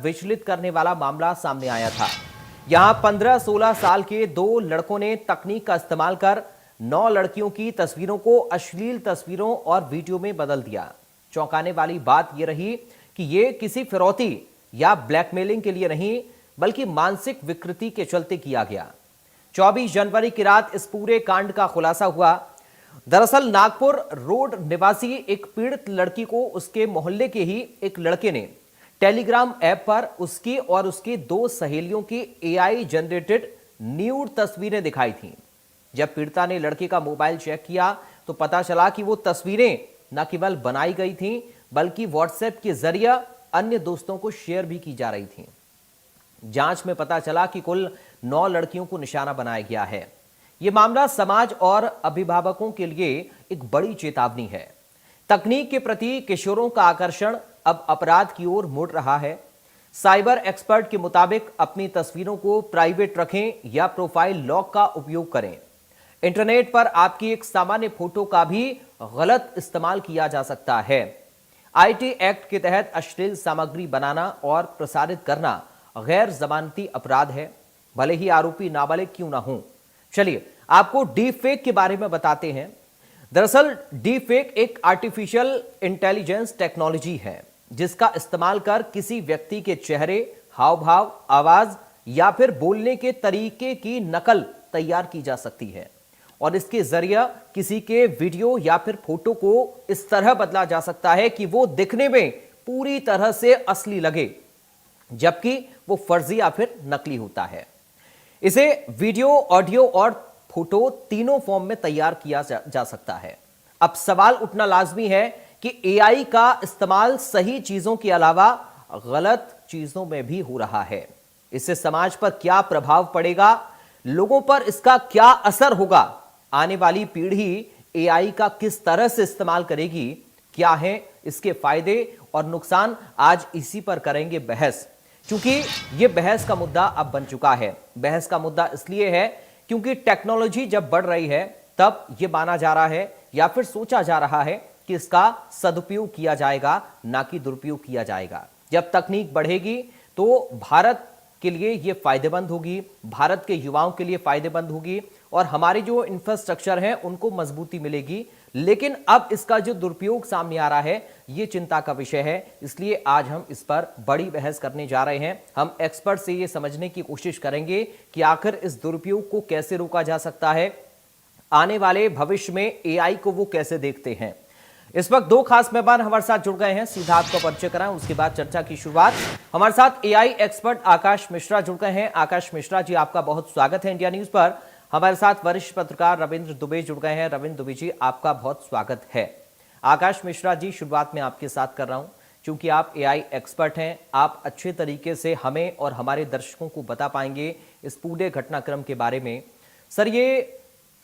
विचलित करने वाला मामला सामने आया था। यहां 15-16 साल के 2 लड़कों ने तकनीक का इस्तेमाल कर 9 लड़कियों की तस्वीरों को अश्लील तस्वीरों और वीडियो में बदल दिया। चौंकाने वाली बात यह रही कि यह किसी फिरौती या ब्लैकमेलिंग के लिए नहीं, बल्कि मानसिक विकृति के चलते किया गया। 24 जनवरी की रात इस पूरे कांड का खुलासा हुआ। दरअसल नागपुर रोड निवासी एक पीड़ित लड़की को उसके मोहल्ले के ही एक लड़के ने टेलीग्राम ऐप पर उसकी और उसकी 2 सहेलियों की एआई जनरेटेड न्यूड तस्वीरें दिखाई थीं। जब पीड़िता ने लड़के का मोबाइल चेक किया तो पता चला कि वो तस्वीरें न केवल बनाई गई थीं, बल्कि व्हाट्सएप के जरिए अन्य दोस्तों को शेयर भी की जा रही थीं। जांच में पता चला कि कुल 9 लड़कियों को निशाना बनाया गया है। यह मामला समाज और अभिभावकों के लिए एक बड़ी चेतावनी है। तकनीक के प्रति किशोरों का आकर्षण अब अपराध की ओर मुड़ रहा है। साइबर एक्सपर्ट के मुताबिक अपनी तस्वीरों को प्राइवेट रखें या प्रोफाइल लॉक का उपयोग करें। इंटरनेट पर आपकी एक सामान्य फोटो का भी गलत इस्तेमाल किया जा सकता है। आईटी एक्ट के तहत अश्लील सामग्री बनाना और प्रसारित करना गैर जमानती अपराध है, भले ही आरोपी नाबालिग क्यों ना हो। चलिए आपको डीप फेक के बारे में बताते हैं। दरअसल डीप फेक एक आर्टिफिशियल इंटेलिजेंस टेक्नोलॉजी है जिसका इस्तेमाल कर किसी व्यक्ति के चेहरे, हाव भाव, आवाज या फिर बोलने के तरीके की नकल तैयार की जा सकती है और इसके जरिए किसी के वीडियो या फिर फोटो को इस तरह बदला जा सकता है कि वो दिखने में पूरी तरह से असली लगे, जबकि वो फर्जी या फिर नकली होता है। इसे वीडियो, ऑडियो और फोटो तीनों फॉर्म में तैयार किया जा सकता है। अब सवाल उठना लाजमी है कि एआई का इस्तेमाल सही चीजों के अलावा गलत चीजों में भी हो रहा है। इससे समाज पर क्या प्रभाव पड़ेगा, लोगों पर इसका क्या असर होगा, आने वाली पीढ़ी एआई का किस तरह से इस्तेमाल करेगी, क्या है इसके फायदे और नुकसान, आज इसी पर करेंगे बहस। क्योंकि यह बहस का मुद्दा अब बन चुका है। बहस का मुद्दा इसलिए है क्योंकि टेक्नोलॉजी जब बढ़ रही है तब यह माना जा रहा है या फिर सोचा जा रहा है कि इसका सदुपयोग किया जाएगा, ना कि दुरुपयोग किया जाएगा। जब तकनीक बढ़ेगी तो भारत के लिए यह फायदेमंद होगी, भारत के युवाओं के लिए फायदेमंद होगी और हमारे जो इंफ्रास्ट्रक्चर हैं उनको मजबूती मिलेगी। लेकिन अब इसका जो दुरुपयोग सामने आ रहा है यह चिंता का विषय है। इसलिए आज हम इस पर बड़ी बहस करने जा रहे हैं। हम एक्सपर्ट से यह समझने की कोशिश करेंगे कि आखिर इस दुरुपयोग को कैसे रोका जा सकता है, आने वाले भविष्य में एआई को वो कैसे देखते हैं। इस वक्त 2 खास मेहमान हमारे साथ जुड़ गए हैं, सीधा आपका परिचय कराएं, उसके बाद चर्चा की शुरुआत। हमारे साथ एआई एक्सपर्ट आकाश मिश्रा जुड़ गए हैं। आकाश मिश्रा जी, आपका बहुत स्वागत है इंडिया न्यूज पर। हमारे साथ वरिष्ठ पत्रकार रविंद्र दुबे जुड़ गए हैं। रविंद्र दुबे जी, आपका बहुत स्वागत है। आकाश मिश्रा जी, शुरुआत में आपके साथ कर रहा हूं क्योंकि आप एआई एक्सपर्ट हैं, आप अच्छे तरीके से हमें और हमारे दर्शकों को बता पाएंगे इस पूरे घटनाक्रम के बारे में। सर, ये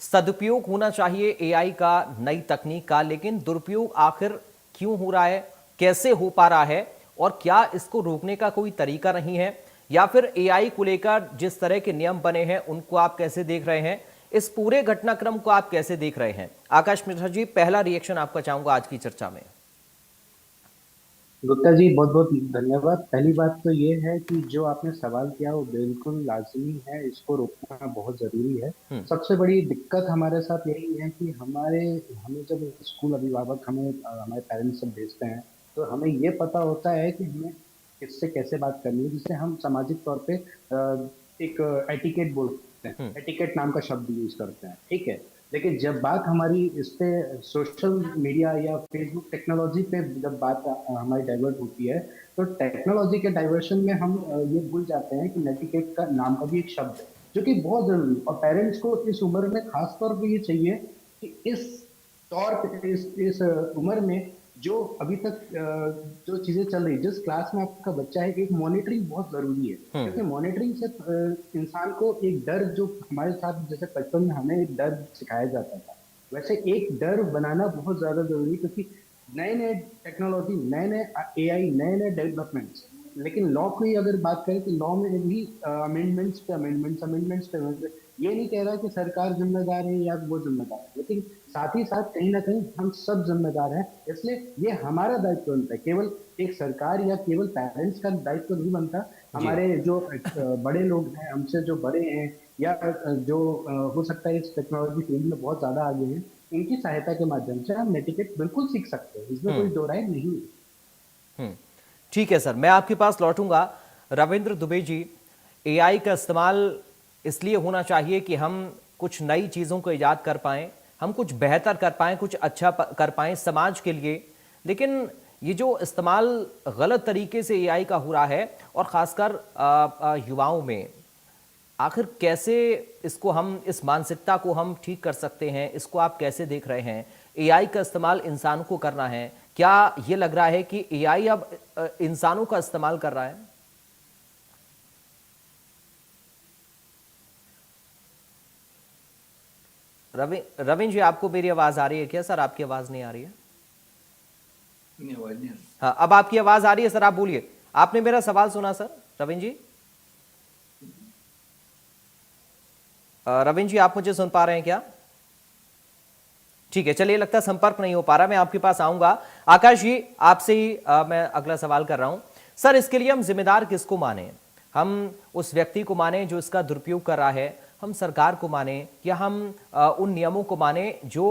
सदुपयोग होना चाहिए एआई का, नई तकनीक का, लेकिन दुरुपयोग आखिर क्यों हो रहा है, कैसे हो पा रहा है और क्या इसको रोकने का कोई तरीका नहीं है, या फिर एआई को लेकर जिस तरह के नियम बने हैं उनको आप कैसे देख रहे हैं, इस पूरे घटनाक्रम को आप कैसे देख रहे हैं? आकाश मिश्रा जी, पहला रिएक्शन आपका चाहूंगा आज की चर्चा में। गुप्ता जी, बहुत बहुत धन्यवाद। पहली बात तो ये है कि जो आपने सवाल किया वो बिल्कुल लाजमी है, इसको रोकना बहुत जरूरी है। हम्म। सबसे बड़ी दिक्कत हमारे साथ यही है कि हमें जब स्कूल अभिभावक हमारे पेरेंट्स सब भेजते हैं तो हमें ये पता होता है कि हमें किससे कैसे बात करनी है, जिससे हम सामाजिक तौर पे एक एटिकेट बोलते हैं, हम्म। एटिकेट नाम का शब्द यूज करते हैं, ठीक है। लेकिन जब बात हमारी इस पे सोशल मीडिया या फेसबुक टेक्नोलॉजी पे जब बात हमारी डाइवर्ट होती है तो टेक्नोलॉजी के डाइवर्शन में हम ये भूल जाते हैं कि नेटिकेट का नाम का भी एक शब्द है जो कि बहुत जरूरी, और पेरेंट्स को इस उम्र में खास तौर पे ये चाहिए कि इस तौर पे इस उम्र में जो अभी तक जो चीजें चल रही, जिस क्लास में आपका बच्चा है, एक मॉनिटरिंग बहुत जरूरी है। क्योंकि मॉनिटरिंग से इंसान को एक डर, जो हमारे साथ जैसे बचपन में हमें एक डर सिखाया जाता था, वैसे एक डर बनाना बहुत ज्यादा जरूरी है। क्योंकि नए नए टेक्नोलॉजी, नए नए एआई, नए नए डेवलपमेंट्स, लेकिन लॉ की अगर बात करें तो लॉ में भी अमेंडमेंट्स पे अमेंडमेंट्स अमेंडमेंट्स पे ये नहीं कह रहा कि सरकार जिम्मेदार है या वो जिम्मेदार है, लेकिन साथ ही साथ कहीं ना कहीं हम सब जिम्मेदार हैं। इसलिए ये हमारा दायित्व बनता है, केवल एक सरकार या केवल पेरेंट्स का दायित्व नहीं बनता। जी। हमारे जो बड़े लोग हैं, हमसे जो बड़े हैं, या जो हो सकता है इस टेक्नोलॉजी फील्ड में बहुत ज्यादा आगे हैं, उनकी सहायता के माध्यम से हम नेटिकेट बिल्कुल सीख सकते हैं, इसमें कोई हम्म। दो राय नहीं है। हम्म। ठीक है सर, मैं आपके पास लौटूंगा। रविंद्र दुबे जी, एआई का इस्तेमाल इसलिए होना चाहिए कि हम कुछ नई चीज़ों को इजाद कर पाएं, हम कुछ बेहतर कर पाएं, कुछ अच्छा कर पाएं समाज के लिए। लेकिन ये जो इस्तेमाल गलत तरीके से एआई का हो रहा है, और ख़ासकर युवाओं में, आखिर कैसे इसको हम, इस मानसिकता को हम ठीक कर सकते हैं? इसको आप कैसे देख रहे हैं? एआई का इस्तेमाल इंसान को करना है, क्या ये लग रहा है कि एआई अब इंसानों का इस्तेमाल कर रहा है? रविंद्र जी, आपको मेरी आवाज आ रही है क्या? सर आपकी आवाज नहीं आ रही है। नहीं, आवाज नहीं आ रही। हाँ, अब आपकी आवाज आ रही है सर, आप बोलिए। आपने मेरा सवाल सुना सर? रविंद्र जी, रविंद्र जी, आप मुझे सुन पा रहे हैं क्या? ठीक है, चलिए, लगता है संपर्क नहीं हो पा रहा, मैं आपके पास आऊंगा। आकाश जी, आपसे ही मैं अगला सवाल कर रहा हूं। सर, इसके लिए हम जिम्मेदार किसको माने? हम उस व्यक्ति को माने जो इसका दुरुपयोग कर रहा है, हम सरकार को माने, या हम उन नियमों को माने जो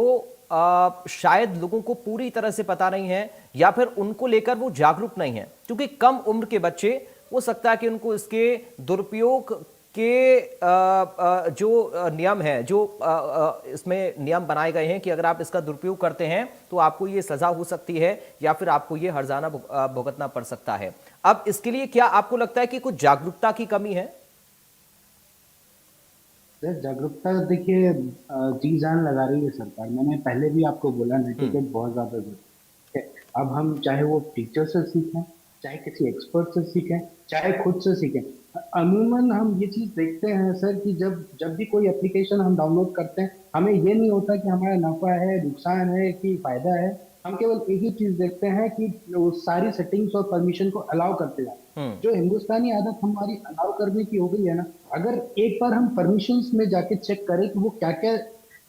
शायद लोगों को पूरी तरह से पता नहीं है, या फिर उनको लेकर वो जागरूक नहीं है? क्योंकि कम उम्र के बच्चे, हो सकता है कि उनको इसके दुरुपयोग के जो नियम है, जो इसमें नियम बनाए गए हैं कि अगर आप इसका दुरुपयोग करते हैं तो आपको ये सजा हो सकती है, या फिर आपको ये हर्जाना भुगतना पड़ सकता है। अब इसके लिए क्या आपको लगता है कि कुछ जागरूकता की कमी है? सर, जागरूकता देखिए जी जान लगा रही है सरकार। मैंने पहले भी आपको बोला, नेटिकेट बहुत ज्यादा जरूरी है। अब हम चाहे वो टीचर से सीखें, चाहे किसी एक्सपर्ट से सीखें, चाहे खुद से सीखें, अमूमन हम ये चीज देखते हैं सर कि जब जब भी कोई एप्लीकेशन हम डाउनलोड करते हैं, हमें ये नहीं होता कि हमारा नफा है, नुकसान है कि फायदा है। हम केवल एक ही चीज देखते हैं कि वो सारी सेटिंग्स और परमिशन को अलाउ करते जाते हैं। हम्म। जो हिंदुस्तानी आदत हमारी अलाउ करने की हो गई है ना, अगर एक बार हम परमिशंस में जाके चेक करें कि वो क्या क्या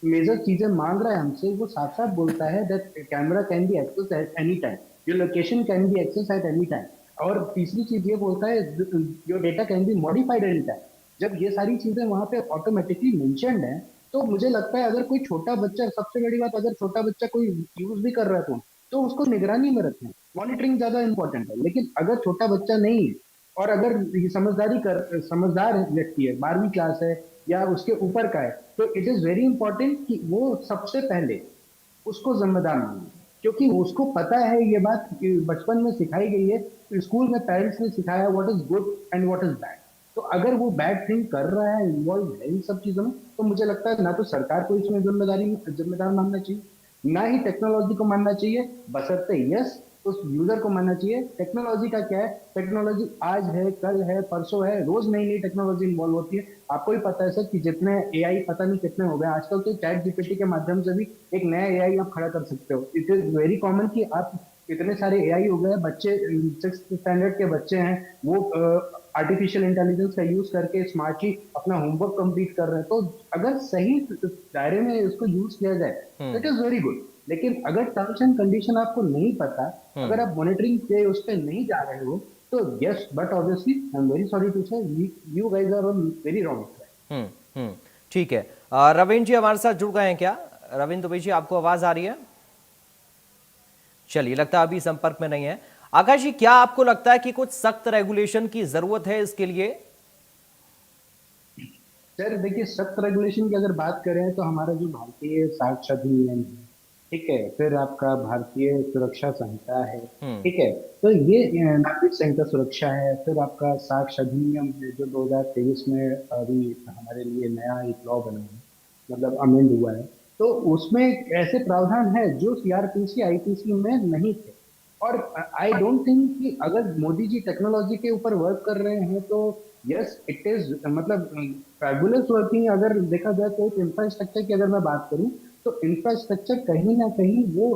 मेजर चीजें मांग रहा है हमसे, वो साफ साफ बोलता है that camera can be access at any time, your location can be access at any time, और तीसरी चीज ये बोलता है your data can be modified any time. जब ये सारी चीजें वहां पे ऑटोमेटिकली मेंशन्ड है, तो मुझे लगता है अगर कोई छोटा बच्चा, सबसे बड़ी बात, अगर छोटा बच्चा कोई यूज भी कर रहा है तो उसको निगरानी में रखें। मॉनिटरिंग ज्यादा इंपॉर्टेंट है। लेकिन अगर छोटा बच्चा नहीं है, और अगर ये समझदार व्यक्ति है, 12वीं क्लास है या उसके ऊपर का है, तो इट इज वेरी इंपॉर्टेंट कि वो सबसे पहले उसको जिम्मेदार माने। क्योंकि उसको पता है ये बात कि बचपन में सिखाई गई है, स्कूल में पेरेंट्स ने सिखाया what is good and what is bad. तो अगर वो बैड थिंग कर रहा है, इन्वॉल्व है इन सब चीजों में, तो मुझे लगता है ना तो सरकार को इसमें जिम्मेदार मानना चाहिए, ना ही टेक्नोलॉजी को मानना चाहिए, बशर्ते यस उस यूजर को मानना चाहिए। टेक्नोलॉजी का क्या है, टेक्नोलॉजी आज है, कल है, परसों है, रोज नई नई टेक्नोलॉजी इन्वॉल्व होती है। आपको भी पता है सर कि जितने एआई पता नहीं कितने हो गए आजकल, तो चैट जीपीटी के माध्यम से भी एक नया एआई आप खड़ा कर सकते हो। इट इज वेरी कॉमन कि आप इतने सारे एआई हो गए, बच्चे 6th स्टैंडर्ड के बच्चे हैं, वो आर्टिफिशियल इंटेलिजेंस का यूज करके स्मार्टली अपना होमवर्क कंप्लीट कर रहे हैं। तो अगर सही दायरे में इसको यूज किया जाए इट इज वेरी गुड। लेकिन अगर टर्म्स एंड कंडीशन आपको नहीं पता, अगर आप मॉनिटरिंग के उस पर नहीं जा रहे हो, तो yes, but obviously I am very sorry to say you guys are on very wrong. Hmm. Hmm. ठीक है। रविंद्र जी हमारे साथ जुड़ गए हैं क्या? रविंद्र दुबे जी, आपको आवाज आ रही है? चलिए, लगता है अभी संपर्क में नहीं है। आकाश जी, क्या आपको लगता है कि कुछ सख्त रेगुलेशन की जरूरत है इसके लिए? सर देखिए, सख्त रेगुलेशन की अगर बात करें तो हमारा जो भारतीय साक्षर अधिनियम है, ठीक है, फिर आपका भारतीय सुरक्षा संहिता है, हम्म। ठीक है, तो ये नागरिक संहिता सुरक्षा है, फिर आपका साक्ष्य अधिनियम है जो 2023 में अभी हमारे लिए नया एक लॉ बना है, मतलब अमेंड हुआ है। तो उसमें ऐसे प्रावधान है जो सीआरपीसी आईपीसी में नहीं थे। और आई डोंट थिंक कि अगर मोदी जी टेक्नोलॉजी के ऊपर वर्क कर रहे हैं तो यस इट इज, मतलब फैबुलस वर्किंग। अगर देखा जाए तो इंफ्रास्ट्रक्चर की अगर मैं बात करूं, तो इंफ्रास्ट्रक्चर कहीं ना कहीं वो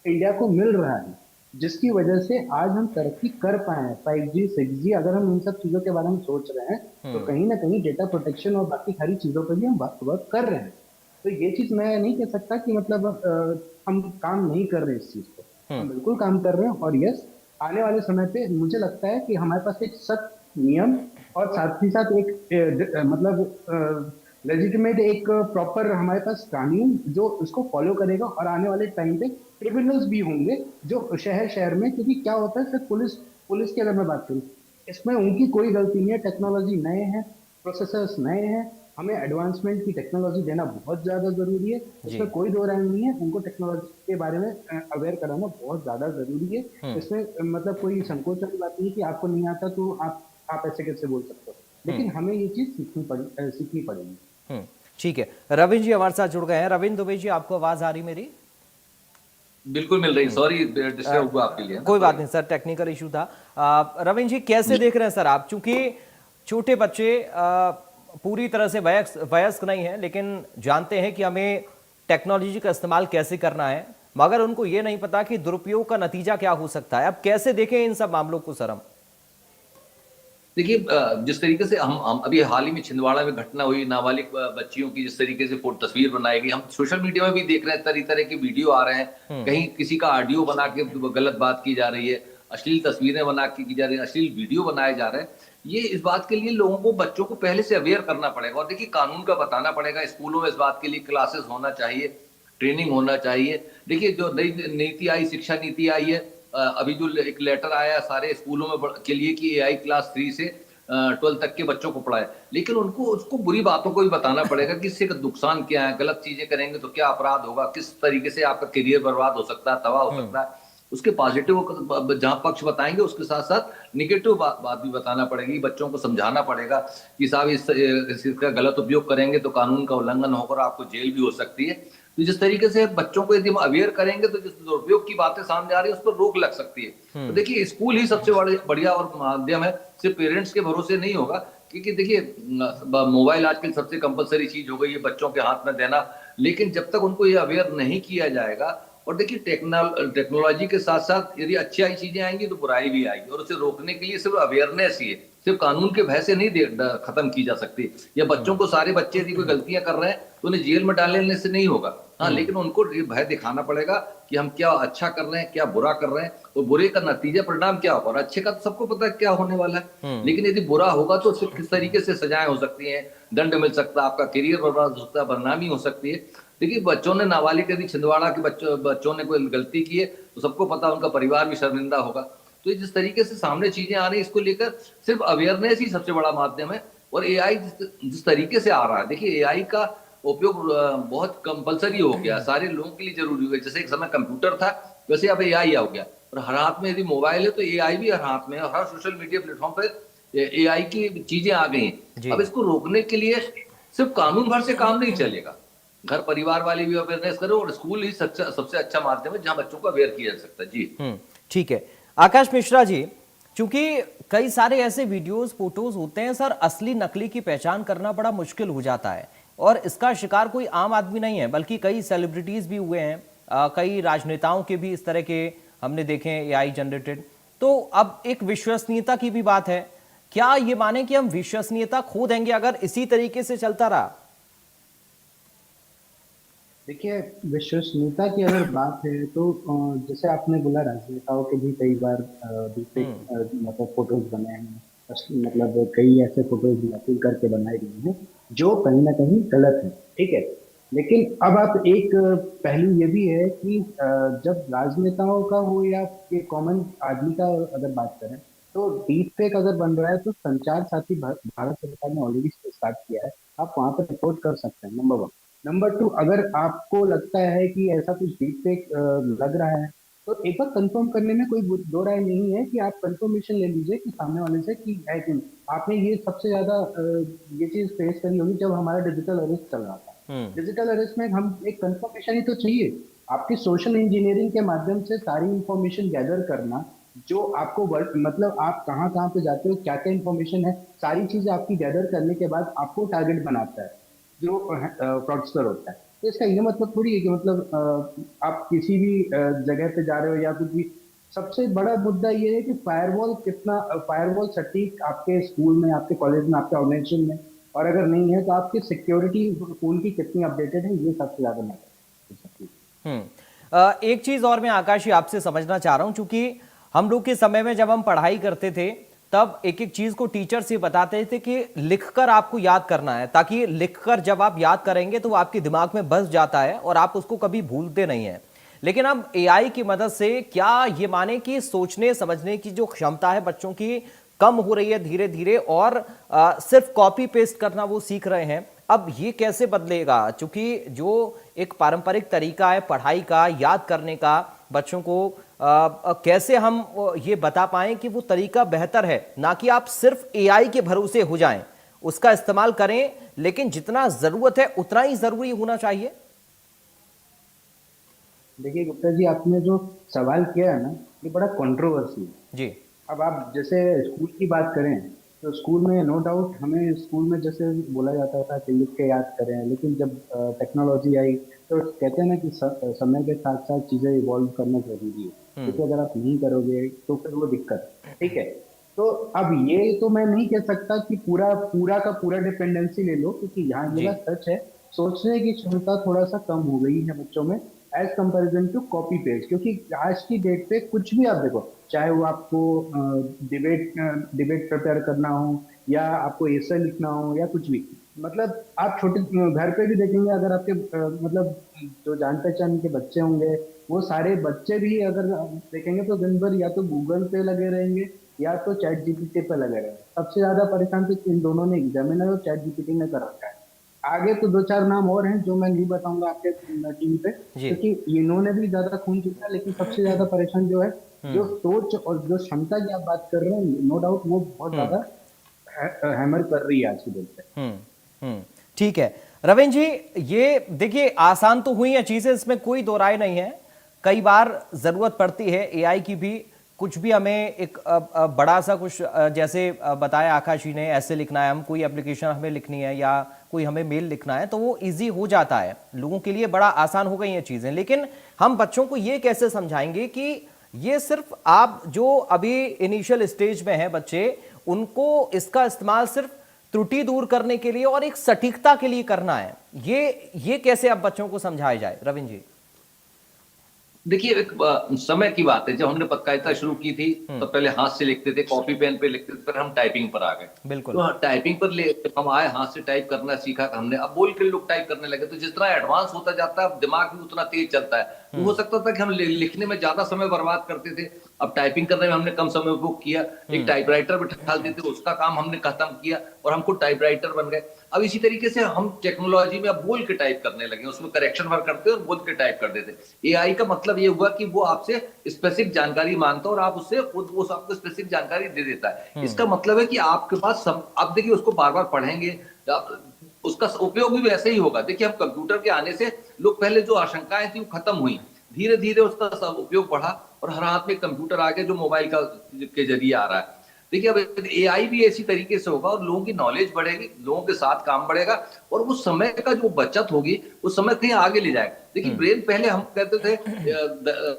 इंडिया को मिल रहा है। जिसकी वजह से आज हम तरक्की कर पाए हैं। 5G 6G, अगर हम इन सब चीजों के बारे में सोच रहे हैं तो कहीं ना कहीं डेटा प्रोटेक्शन और बाकी सारी चीजों पर भी हम वर्क कर रहे हैं। तो ये चीज मैं नहीं कह सकता कि मतलब हम काम नहीं कर रहे इस चीज पे। हम बिल्कुल काम कर रहे हैं, और यस, आने वाले समय पे मुझे लगता है कि हमारे पास एक सख्त नियम और साथ ही साथ एक मतलब लेजिटिमेट एक प्रॉपर हमारे पास कानून जो इसको फॉलो करेगा, और आने वाले टाइम पे ट्रिब्यूनल्स भी होंगे जो शहर शहर में, क्योंकि क्या होता है सर, पुलिस पुलिस की अगर मैं बात करूं, इसमें उनकी कोई गलती नहीं है। टेक्नोलॉजी नए हैं, प्रोसेसर्स नए हैं, हमें एडवांसमेंट की टेक्नोलॉजी देना बहुत ज्यादा जरूरी है। जी। इसमें कोई दो राय नहीं है, उनको टेक्नोलॉजी के बारे में अवेयर कराना बहुत ज्यादा जरूरी है। इसमें मतलब कोई संकोच वाली बात नहीं है कि आपको नहीं आता तो आप ऐसे कैसे बोल सकते हो, लेकिन हमें ये चीज सीखनी पड़ेगी। ठीक है, रविंद्र जी हमारे साथ जुड़ गए हैं। रविंद्र दुबे जी, आपको आवाज आ रही मेरी? बिल्कुल मिल रही, सॉरी डिस्टर्ब हुआ आपके लिए ना, कोई बात सॉरी। नहीं सर, टेक्निकल इशू था। रविंद्र जी, कैसे देख रहे हैं सर आप? चूंकि छोटे बच्चे पूरी तरह से वयस्क नहीं है, लेकिन जानते हैं कि हमें टेक्नोलॉजी का इस्तेमाल कैसे करना है, मगर उनको ये नहीं पता कि दुरुपयोग का नतीजा क्या हो सकता है। अब कैसे देखें इन सब मामलों को सर हम? देखिए, जिस तरीके से हम अभी हाल ही में छिंदवाड़ा में घटना हुई, नाबालिग बच्चियों की जिस तरीके से तस्वीर बनाई गई, हम सोशल मीडिया में भी देख रहे हैं, तरह तरह के वीडियो आ रहे हैं। कहीं किसी का ऑडियो बना के गलत बात की जा रही है, अश्लील तस्वीरें बना के की जा रही है, अश्लील वीडियो बनाए जा रहे हैं। ये इस बात के लिए लोगों को, बच्चों को पहले से अवेयर करना पड़ेगा, और देखिए कानून का बताना पड़ेगा। स्कूलों में इस बात के लिए क्लासेस होना चाहिए, ट्रेनिंग होना चाहिए। देखिए, जो नई नीति आई, शिक्षा नीति आई है, अभी जो एक लेटर आया सारे स्कूलों में के लिए कि एआई क्लास 3 से 12 तक के बच्चों को पढ़ाए, लेकिन उनको उसको बुरी बातों को भी बताना पड़ेगा कि इससे नुकसान क्या है, गलत चीजें करेंगे तो क्या अपराध होगा, किस तरीके से आपका करियर बर्बाद हो सकता है, तबाह हो सकता है। उसके पॉजिटिव जहां पक्ष बताएंगे, उसके साथ साथ निगेटिव बात भी बताना पड़ेगी, बच्चों को समझाना पड़ेगा कि साहब इसका गलत उपयोग करेंगे तो कानून का उल्लंघन होकर आपको जेल भी हो सकती है। तो जिस तरीके से बच्चों को यदि हम अवेयर करेंगे तो जिस दुरुपयोग की बातें सामने आ रही है उस पर रोक लग सकती है। तो देखिए, स्कूल ही सबसे बढ़िया और माध्यम है, सिर्फ पेरेंट्स के भरोसे नहीं होगा। क्योंकि देखिए, मोबाइल आजकल सबसे कंपलसरी चीज हो गई है बच्चों के हाथ में देना, लेकिन जब तक उनको ये अवेयर नहीं किया जाएगा, और देखिए टेक्नोलॉजी के साथ साथ यदि अच्छी आई चीजें आएंगी तो बुराई भी आएगी, और उसे रोकने के लिए सिर्फ अवेयरनेस ही है, सिर्फ कानून के भय से नहीं खत्म की जा सकती। या बच्चों को, सारे बच्चे यदि कोई गलतियां कर रहे हैं तो उन्हें जेल में डालने से नहीं होगा, हाँ, लेकिन उनको ये भय दिखाना पड़ेगा कि हम क्या अच्छा कर रहे हैं, क्या बुरा कर रहे हैं, और बुरे का नतीजा परिणाम क्या होगा, और अच्छे का तो सबको पता है क्या होने वाला है। लेकिन यदि बुरा होगा तो उससे किस तरीके से सजाएं हो सकती हैं, दंड मिल सकता है, आपका करियर बर्बाद हो सकता है, बदनामी हो सकती है। देखिए, बच्चों ने, नाबालिग यदि छिंदवाड़ा के बच्चों ने कोई गलती की है तो सबको पता, उनका परिवार भी शर्मिंदा होगा। तो जिस तरीके से सामने चीजें आ रही है, इसको लेकर सिर्फ अवेयरनेस ही सबसे बड़ा माध्यम है। और एआई जिस तरीके से आ रहा है, देखिए एआई का उपयोग बहुत कंपलसरी हो गया, सारे लोगों के लिए जरूरी हो गया। जैसे एक समय कंप्यूटर था, वैसे अब एआई आ गया, और हर हाथ में यदि मोबाइल है तो एआई भी हर हाथ में है, और हर सोशल मीडिया प्लेटफॉर्म पे एआई की चीजें आ गई हैं। जी। अब इसको रोकने के लिए सिर्फ कानून भर से काम नहीं चलेगा, घर परिवार वाले भी अवेयरनेस करो, और स्कूल ही सबसे अच्छा माध्यम है जहां बच्चों को अवेयर किया जा सकता है। जी। ठीक है, आकाश मिश्रा जी, चूंकि कई सारे ऐसे वीडियोस फोटोज होते हैं सर, असली नकली की पहचान करना बड़ा मुश्किल हो जाता है, और इसका शिकार कोई आम आदमी नहीं है, बल्कि कई सेलिब्रिटीज भी हुए हैं, कई राजनेताओं के भी इस तरह के हमने देखे हैं एआई जनरेटेड। तो अब एक विश्वसनीयता की भी बात है। क्या ये माने कि हम विश्वसनीयता खो देंगे अगर इसी तरीके से चलता रहा? देखिए, विश्वसनीयता की अगर बात है तो जैसे आपने बोला, राजनेताओं के भी कई बार दूसरे मतलब फोटोज बने हैं, मतलब कई ऐसे फोटोज नकल करके बनाए गए हैं जो कहीं ना कहीं गलत है, ठीक है। लेकिन अब आप एक पहलू ये भी है कि जब राजनेताओं का हो या एक कॉमन आदमी का अगर बात करें, तो डीप फेक अगर बन रहा है तो संचार साथी भारत सरकार ने ऑलरेडी स्टार्ट किया है, आप वहां पर रिपोर्ट कर सकते हैं, नंबर 1। नंबर 2, अगर आपको लगता है कि ऐसा कुछ डीप फेक लग रहा है, तो एक बार कंफर्म करने में कोई दो राय नहीं है कि आप कंफर्मेशन ले लीजिए कि सामने वाले से कि है कि नहीं। आपने ये सबसे ज्यादा ये चीज फेस करी होगी जब हमारा डिजिटल अरेस्ट चल रहा था। डिजिटल अरेस्ट में हम एक कंफर्मेशन ही तो चाहिए। आपकी सोशल इंजीनियरिंग के माध्यम से सारी इंफॉर्मेशन गैदर करना, जो आपको मतलब आप कहाँ कहाँ पे जाते हो, क्या क्या इंफॉर्मेशन है, सारी चीजें आपकी गैदर करने के बाद आपको टारगेट बनाता है जो फ्रॉडस्टर होता है। तो इसका ये मतलब थोड़ी है कि मतलब आप किसी भी जगह पे जा रहे हो या कुछ भी सबसे बड़ा मुद्दा ये है कि फायरवॉल सटीक आपके स्कूल में, आपके कॉलेज में, आपके ऑर्गेनाइजेशन में, और अगर नहीं है तो आपकी सिक्योरिटी फोन की कितनी अपडेटेड है, ये सबसे ज्यादा मैटर है। एक चीज और मैं आकाश जी आपसे समझना चाह रहा हूं, क्योंकि हम लोग के समय में जब हम पढ़ाई करते थे तब एक एक चीज को टीचर से बताते थे कि लिखकर आपको याद करना है, ताकि लिखकर जब आप याद करेंगे तो वो आपके दिमाग में बस जाता है और आप उसको कभी भूलते नहीं है। लेकिन अब एआई की मदद से क्या ये माने कि सोचने समझने की जो क्षमता है बच्चों की कम हो रही है धीरे धीरे, और सिर्फ कॉपी पेस्ट करना वो सीख रहे हैं। अब ये कैसे बदलेगा, क्योंकि जो एक पारंपरिक तरीका है पढ़ाई का, याद करने का, बच्चों को कैसे हम ये बता पाएं कि वो तरीका बेहतर है, ना कि आप सिर्फ एआई के भरोसे हो जाएं, उसका इस्तेमाल करें लेकिन जितना जरूरत है उतना ही जरूरी होना चाहिए। देखिए गुप्ता जी, आपने जो सवाल किया है ना, ये बड़ा कंट्रोवर्सी है। जी। अब आप जैसे स्कूल की बात करें, तो स्कूल में नो डाउट हमें स्कूल में जैसे बोला जाता था कि लिख के याद करें, लेकिन जब टेक्नोलॉजी आई तो कहते हैं ना कि समय के साथ साथ चीजें इवॉल्व करना जरूरी है, क्योंकि अगर आप नहीं करोगे तो फिर वो दिक्कत है। ठीक है, तो अब ये तो मैं नहीं कह सकता कि पूरा पूरा का पूरा डिपेंडेंसी ले लो, क्योंकि यहाँ ये जी। बात सच है, सोचने की क्षमता थोड़ा सा कम हो गई है बच्चों में as comparison to copy paste. क्योंकि आज की डेट पे कुछ भी आप देखो, चाहे वो आपको डिबेट डिबेट प्रिपेयर करना हो, या आपको एसे लिखना हो, या कुछ भी, मतलब आप छोटे घर पे भी देखेंगे, अगर आपके मतलब जो जान पहचान के बच्चे होंगे, वो सारे बच्चे भी अगर देखेंगे तो दिन भर या तो गूगल पे लगे रहेंगे या तो चैट जीपीटी पे लगे रहेंगे। सबसे ज्यादा परेशान तो इन दोनों ने, एग्जामिनर और चैट जीपीटी ने कर रखा है। आगे तो दो चार नाम और हैं जो मैं नहीं बताऊंगा आपके टीवी पे, जी। क्योंकि इन्होंने भी ज्यादा खून चूसा। लेकिन सबसे ज्यादा परेशान जो है, जो सोच और जो क्षमता की आप बात कर रहे हैं, नो डाउट वो बहुत ज्यादा हैमर कर रही है आज की डेट पे। ठीक है रविंद्र जी, ये देखिए आसान तो हुई है चीजें, इसमें कोई दो राय नहीं है। कई बार जरूरत पड़ती है एआई की भी, कुछ भी हमें एक बड़ा सा कुछ जैसे बताया आकाश जी ने, ऐसे लिखना है, हम कोई एप्लीकेशन हमें लिखनी है या कोई हमें मेल लिखना है तो वो इजी हो जाता है, लोगों के लिए बड़ा आसान हो गई हैं चीजें। लेकिन हम बच्चों को ये कैसे समझाएंगे कि ये सिर्फ आप जो अभी इनिशियल स्टेज में है बच्चे, उनको इसका इस्तेमाल सिर्फ त्रुटि दूर करने के लिए और एक सटीकता के लिए करना है, ये कैसे अब बच्चों को समझाया जाए रविंद्र जी? देखिए, एक समय की बात है, जब हमने पत्रकारिता शुरू की थी तो पहले हाथ से लिखते थे, कॉपी पेन पे लिखते थे, फिर हम टाइपिंग पर आ गए। बिल्कुल। तो टाइपिंग पर जब हम आए, हाथ से टाइप करना सीखा हमने, अब बोल के लोग टाइप करने लगे। तो जिस तरह एडवांस होता जाता है, अब दिमाग भी उतना तेज चलता है। तो हो सकता था कि हम लिखने में ज्यादा समय बर्बाद करते थे, अब टाइपिंग करने में हमने कम समय उपयोग किया। एक टाइपराइटर बिठा देते, उसका काम हमने खत्म किया और हम खुद टाइपराइटर बन गए। अब इसी तरीके से हम टेक्नोलॉजी में अब बोल के टाइप करने लगे, उसमें करेक्शन वर्क करते और बोल के टाइप कर देते। एआई का मतलब ये हुआ कि वो आपसे स्पेसिफिक जानकारी मांगता है और आप उससे वो आपको स्पेसिफिक जानकारी दे देता है। इसका मतलब है कि आपके पास आप देखिए, उसको बार बार पढ़ेंगे, उसका उपयोग भी वैसे ही होगा। देखिए, हम कंप्यूटर के आने से लोग पहले जो आशंकाएं थी वो खत्म हुई, धीरे धीरे उसका उपयोग बढ़ा और हर हाथ में कंप्यूटर आ गया जो मोबाइल के जरिए आ रहा है। देखिए, अब एआई भी इसी तरीके से होगा और लोगों की नॉलेज बढ़ेगी, लोगों के साथ काम बढ़ेगा और वो समय का जो बचत होगी वो समय कहीं आगे ले जाएगा। देखिए, ब्रेन पहले हम कहते थे,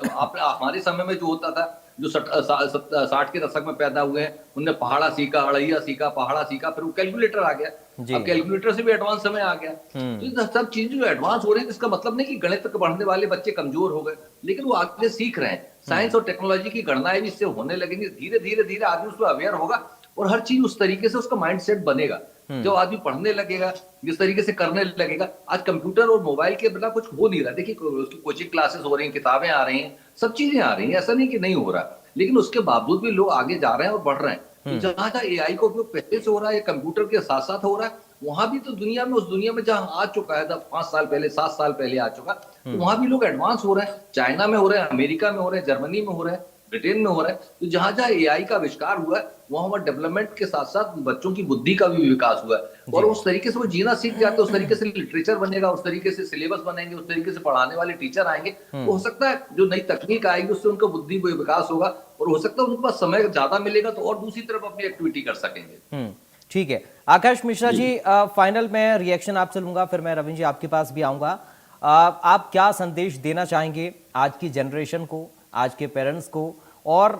हमारे समय में जो होता था, जो 60 के दशक में पैदा हुए हैं, उनने पहाड़ा सीखा, अड़ैया सीखा, पहाड़ा सीखा, फिर वो कैलकुलेटर आ गया। अब कैलकुलेटर से भी एडवांस समय आ गया। तो ये सब चीजें जो एडवांस हो रही है, इसका मतलब नहीं कि गणित पढ़ने वाले बच्चे कमजोर हो गए, लेकिन वो आगे सीख रहे हैं। साइंस और टेक्नोलॉजी की गणनाएं भी इससे होने लगेंगी। धीरे धीरे धीरे आदमी उसमें अवेयर होगा और हर चीज उस तरीके से उसका माइंड सेट बनेगा। जब आदमी पढ़ने लगेगा, जिस तरीके से करने लगेगा, आज कंप्यूटर और मोबाइल के बिना कुछ हो नहीं रहा। देखिए, उसकी कोचिंग क्लासेस हो रही हैं, किताबें आ रही हैं, सब चीजें आ रही हैं, ऐसा नहीं कि नहीं हो रहा, लेकिन उसके बावजूद भी लोग आगे जा रहे हैं और बढ़ रहे हैं। तो जहां जहां एआई का उपयोग पहले से हो रहा है या कंप्यूटर के साथ साथ हो रहा है, वहां भी तो दुनिया में, उस दुनिया में जहां आ चुका है 5 साल पहले, 7 साल पहले आ चुका, तो वहां भी लोग एडवांस हो रहे हैं। चाइना में हो रहे हैं, अमेरिका में हो रहे हैं, जर्मनी में हो रहे हैं, ब्रिटेन में हो रहा है। तो जहां जहां एआई का आविष्कार हुआ है, वहां डेवलपमेंट के साथ साथ बच्चों की बुद्धि का भी विकास हुआ है और उस तरीके से वो जीना सीख जाते हैं। उस तरीके से लिटरेचर बनेगा, उस तरीके से सिलेबस बनेंगे, उस तरीके से पढ़ाने वाले टीचर आएंगे। तो हो सकता है जो नई तकनीक आएगी उससे उनका बुद्धि विकास होगा और हो सकता है उनके पास समय ज्यादा मिलेगा तो और दूसरी तरफ अपनी एक्टिविटी कर सकेंगे। ठीक है आकाश मिश्रा जी, फाइनल में रिएक्शन आपसे लूंगा, फिर मैं रविंद्र जी आपके पास भी आऊंगा। आप क्या संदेश देना चाहेंगे आज की जनरेशन को, आज के पेरेंट्स को, और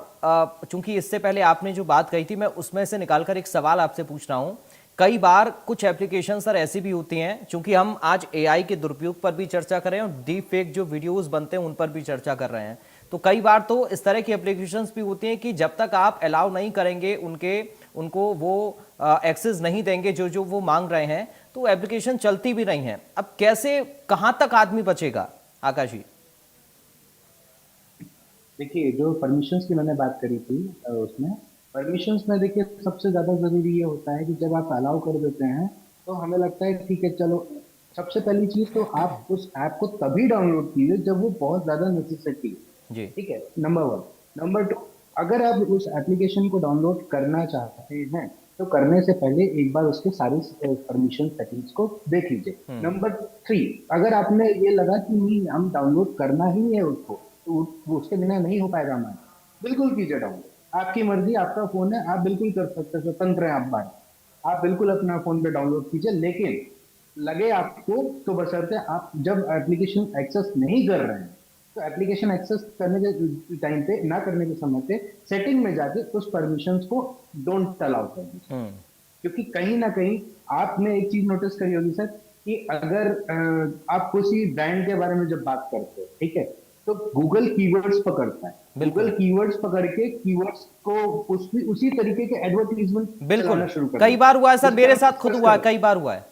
चूंकि इससे पहले आपने जो बात कही थी, मैं उसमें से निकालकर एक सवाल आपसे पूछ रहा हूं। कई बार कुछ एप्लीकेशन सर ऐसी भी होती हैं, चूंकि हम आज एआई के दुरुपयोग पर भी चर्चा कर रहे हैं और डीप फेक जो वीडियोस बनते हैं उन पर भी चर्चा कर रहे हैं, तो कई बार तो इस तरह की एप्लीकेशंस भी होती हैं कि जब तक आप अलाउ नहीं करेंगे उनको वो एक्सेस नहीं देंगे जो जो वो मांग रहे हैं, तो एप्लीकेशन चलती भी नहीं है। अब कैसे, कहां तक आदमी बचेगा आकाश जी? देखिए, जो परमिशंस की मैंने बात करी थी, उसमें परमिशंस में देखिए सबसे ज़्यादा ज़रूरी ये होता है कि जब आप अलाउ कर देते हैं तो हमें लगता है ठीक है चलो, सबसे पहली चीज़ तो आप उस ऐप को तभी डाउनलोड कीजिए जब वो बहुत ज़्यादा नेसेसिटी है, जी। ठीक है, नंबर 1। नंबर 2, अगर आप उस एप्लीकेशन को डाउनलोड करना चाहते हैं तो करने से पहले एक बार उसके सारे परमिशन सेटिंग्स को देख लीजिए। नंबर 3, अगर आपने ये लगा कि नहीं हम डाउनलोड करना ही है उसको, तो उसके बिना नहीं हो पाएगा हमारा, बिल्कुल कीजिए डाउनलोड, आपकी मर्जी, आपका फोन है, आप बिल्कुल कर सकते हैं, स्वतंत्र हैं आप बात, आप बिल्कुल अपना फोन पे डाउनलोड कीजिए। लेकिन लगे आपको तो बशर्ते आप जब एप्लीकेशन एक्सेस नहीं कर रहे हैं तो एप्लीकेशन एक्सेस करने के टाइम पे, ना करने के समय पे सेटिंग में जाके उस परमिशंस को डोंट अलाउ कर दीजिए। क्योंकि कहीं ना कहीं आपने एक चीज नोटिस करी होगी सर कि अगर आप किसी ब्रांड के बारे में जब बात करते हो, ठीक है, तो गूगल कीवर्ड्स पकड़ता है, गूगल कीवर्ड्स पकड़ के कीवर्ड्स को उसी तरीके के एडवर्टीजमेंट चलाना शुरू कर, कई बार हुआ है सर, मेरे साथ खुद हुआ है, कई बार हुआ है।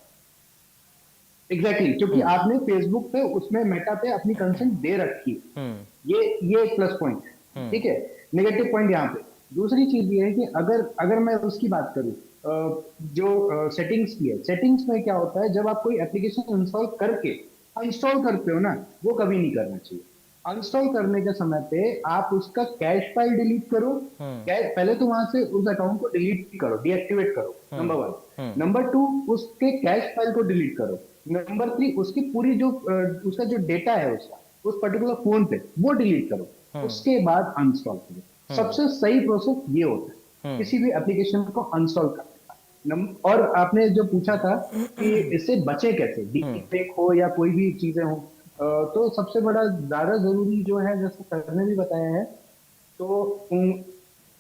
एग्जैक्टली, क्योंकि आपने फेसबुक पे, उसमें मेटा पे अपनी कंसेंट दे रखी है, ये एक प्लस पॉइंट है, ठीक है। नेगेटिव पॉइंट यहाँ पे दूसरी चीज ये है कि अगर मैं उसकी बात करूं, जो सेटिंग्स की है, सेटिंग्स में क्या होता है, जब आप कोई एप्लीकेशन इंस्टॉल करके अनस्टॉल करते हो ना, वो कभी नहीं करना चाहिए। अनस्टॉल करने के समय पे आप उसका कैश फाइल डिलीट करो, पहले तो वहां से उस अकाउंट को डिलीट करो, डीएक्टिवेट करो, नंबर 1। नंबर 2, उसके कैश फाइल को डिलीट करो। नंबर 3, उसकी पूरी जो उसका जो डेटा है उसका उस पर्टिकुलर फोन पे, वो डिलीट करो, उसके बाद अनस्टॉल करो। सबसे सही प्रोसेस ये होता है किसी भी एप्लीकेशन को अनस्टॉल करने का। और आपने जो पूछा था कि इससे बचे कैसे, डीप फेक हो या कोई भी चीजें हो, तो सबसे बड़ा ज्यादा जरूरी जो है, जैसे सर ने भी बताया है, तो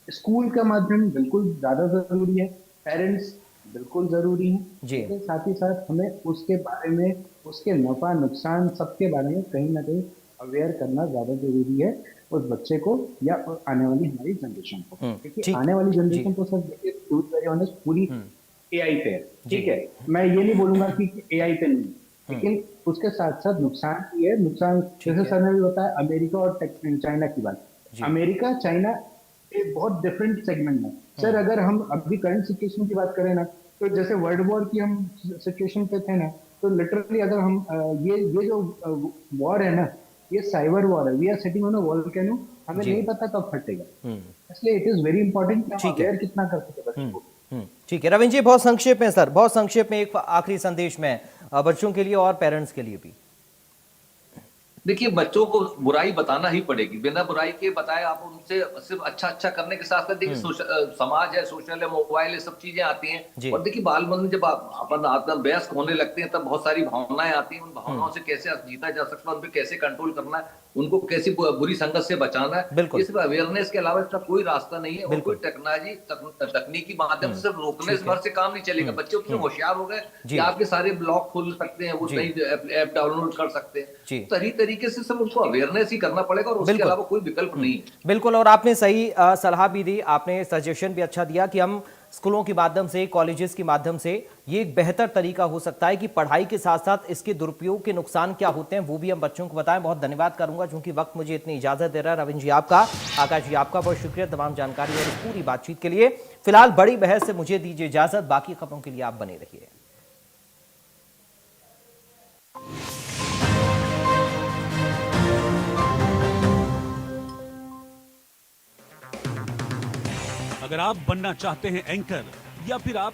स्कूल का माध्यम बिल्कुल ज्यादा जरूरी है, पेरेंट्स बिल्कुल जरूरी है, लेकिन साथ ही साथ हमें उसके बारे में, उसके नफा नुकसान सबके बारे में कहीं ना कहीं अवेयर करना ज्यादा जरूरी है उस बच्चे को या आने वाली हमारी जनरेशन को, क्योंकि आने वाली जनरेशन तो सर देखिए टू बी वेरी ऑनेस्ट पूरी एआई पे है, ठीक है। मैं ये नहीं बोलूंगा कि एआई पे नहीं, लेकिन उसके साथ साथ नुकसान भी है। नुकसान जैसे सर ने भी बताया, अमेरिका और चाइना की बात, अमेरिका चाइना एक बहुत डिफरेंट सेगमेंट है सर। अगर हम अभी करंट सिचुएशन की बात करें ना, तो जैसे वर्ल्ड वॉर की हम सिचुएशन पे थे ना, तो लिटरली अगर हम ये जो वॉर है ना, ये साइबर वॉर है, we are sitting on a volcano, हमें नहीं पता कब फटेगा, इसलिए इट इज वेरी इंपॉर्टेंट कि हम अवेयर कितना कर सके बच्चों को। ठीक है रविंद्र जी, बहुत संक्षेप में सर, बहुत संक्षेप में एक आखिरी संदेश में बच्चों के लिए और पेरेंट्स के लिए भी। देखिए, बच्चों को बुराई बताना ही पड़ेगी, बिना बुराई के बताए आप उनसे सिर्फ अच्छा अच्छा करने के साथ साथ, देखिए समाज है, सोशल है, मोबाइल है, सब चीजें आती हैं। और देखिए बाल मन जब अपन आत्म व्यस्त होने लगते हैं तब बहुत सारी भावनाएं आती हैं, उन भावनाओं से कैसे जीता जा सकता है, उन पर कैसे कंट्रोल करना है, उनको कैसे बुरी संगत से बचाना है, इस पर अवेयरनेस के अलावा इसका कोई रास्ता नहीं है। और कोई टेक्नोलॉजी तकनीकी माध्यम से रोकने से भर से काम नहीं चलेगा। बच्चे उतने होशियार हो गए कि आपके सारे ब्लॉक खोल सकते हैं, वो नई ऐप डाउनलोड कर सकते हैं, तरीके से सब उनको अवेयरनेस ही करना पड़ेगा और उसके अलावा कोई विकल्प नहीं है। बिल्कुल, और आपने सही सलाह भी दी, आपने सजेशन भी अच्छा दिया कि हम स्कूलों के माध्यम से, कॉलेजेस के माध्यम से, ये एक बेहतर तरीका हो सकता है कि पढ़ाई के साथ साथ इसके दुरुपयोग के नुकसान क्या होते हैं वो भी हम बच्चों को बताएं। बहुत धन्यवाद करूंगा चूंकि वक्त मुझे इतनी इजाजत दे रहा है। रविंद्र जी आपका, आकाश जी आपका बहुत शुक्रिया तमाम जानकारी और इस पूरी बातचीत के लिए। फिलहाल बड़ी बहस से मुझे दीजिए इजाजत, बाकी खबरों के लिए आप बने रहिए। अगर आप बनना चाहते हैं एंकर या फिर आप